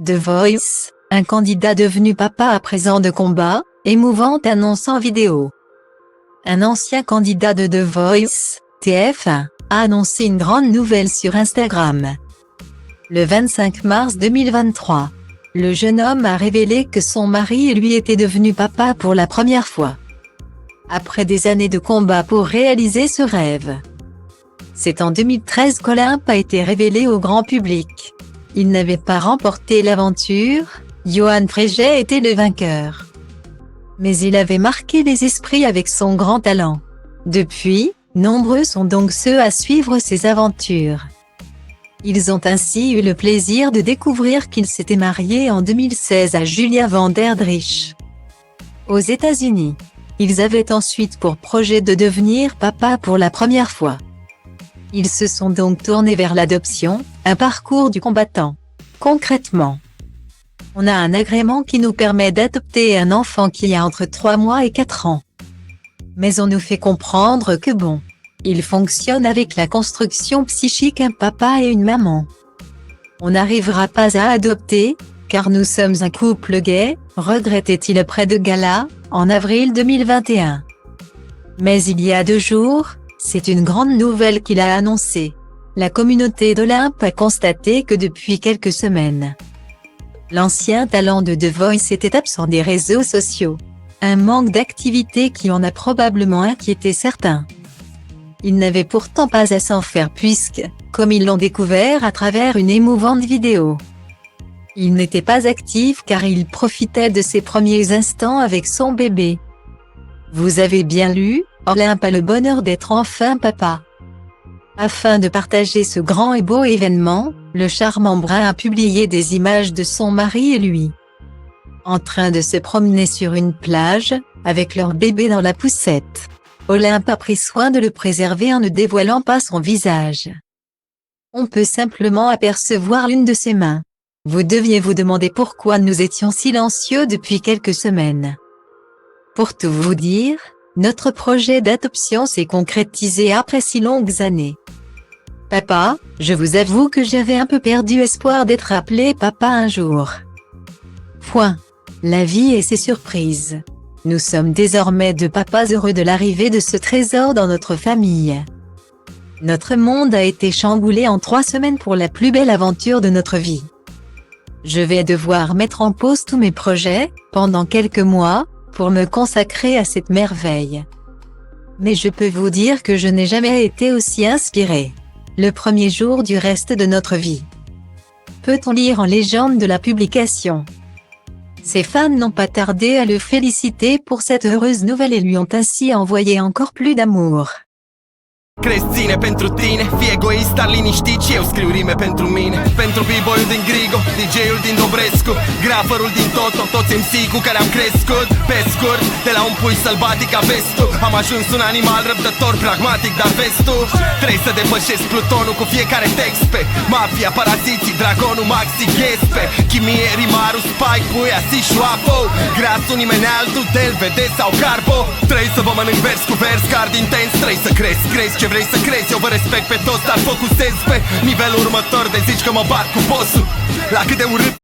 The Voice, un candidat devenu papa à présent de combat, émouvante annonce en vidéo. Un ancien candidat de The Voice, TF1, a annoncé une grande nouvelle sur Instagram. Le 25 mars 2023, le jeune homme a révélé que son mari et lui étaient devenus papa pour la première fois. Après des années de combat pour réaliser ce rêve. C'est en 2013 qu'Olympe a été révélé au grand public. Il n'avait pas remporté l'aventure, Johan Fréget était le vainqueur. Mais il avait marqué les esprits avec son grand talent. Depuis, nombreux sont donc ceux à suivre ses aventures. Ils ont ainsi eu le plaisir de découvrir qu'il s'était marié en 2016 à Julia van der Driech. Aux États-Unis, ils avaient ensuite pour projet de devenir papa pour la première fois. Ils se sont donc tournés vers l'adoption, un parcours du combattant. Concrètement, on a un agrément qui nous permet d'adopter un enfant qui a entre 3 mois et 4 ans. Mais on nous fait comprendre que bon, il fonctionne avec la construction psychique un papa et une maman. On n'arrivera pas à adopter, car nous sommes un couple gay, regrettait-il près de Gala, en avril 2021. Mais il y a 2 jours, c'est une grande nouvelle qu'il a annoncée. La communauté d'Olympe a constaté que depuis quelques semaines, l'ancien talent de The Voice était absent des réseaux sociaux. Un manque d'activité qui en a probablement inquiété certains. Il n'avait pourtant pas à s'en faire puisque, comme ils l'ont découvert à travers une émouvante vidéo, il n'était pas actif car il profitait de ses premiers instants avec son bébé. Vous avez bien lu, Olympe a le bonheur d'être enfin papa. Afin de partager ce grand et beau événement, le charmant brun a publié des images de son mari et lui, en train de se promener sur une plage, avec leur bébé dans la poussette. Olympe a pris soin de le préserver en ne dévoilant pas son visage. On peut simplement apercevoir l'une de ses mains. Vous deviez vous demander pourquoi nous étions silencieux depuis quelques semaines. Pour tout vous dire, notre projet d'adoption s'est concrétisé après si longues années. Papa, je vous avoue que j'avais un peu perdu espoir d'être appelé papa un jour. Point. La vie et ses surprises. Nous sommes désormais 2 papas heureux de l'arrivée de ce trésor dans notre famille. Notre monde a été chamboulé en 3 semaines pour la plus belle aventure de notre vie. Je vais devoir mettre en pause tous mes projets, pendant quelques mois, pour me consacrer à cette merveille. Mais je peux vous dire que je n'ai jamais été aussi inspirée. Le premier jour du reste de notre vie. Peut-on lire en légende de la publication. Ses fans n'ont pas tardé à le féliciter pour cette heureuse nouvelle et lui ont ainsi envoyé encore plus d'amour. Crezi ține pentru tine, fii egoist, dar liniștit și eu scriu rime pentru mine. Pentru b-boyul din Grigo, DJ-ul din Dobrescu, graferul din Toto, toți MC cu care am crescut. Pe scurt, de la un pui sălbatic ca vestul, am ajuns un animal răbdător, pragmatic, dar vestul. Trebuie să depășesc plutonul cu fiecare text pe mafia, paraziții, dragonul, maxi, ghespe chimie, rimarul, spike, puia, sișu, apo grasul, nimeni altul, del, vede sau carbo. Trebuie să vă mănânc vers cu vers, card intens. Trebuie să crezi ce vrei să crezi. Eu vă respect pe toți, dar focusez pe nivelul următor. De zici că mă bat cu bossul. La cât de urât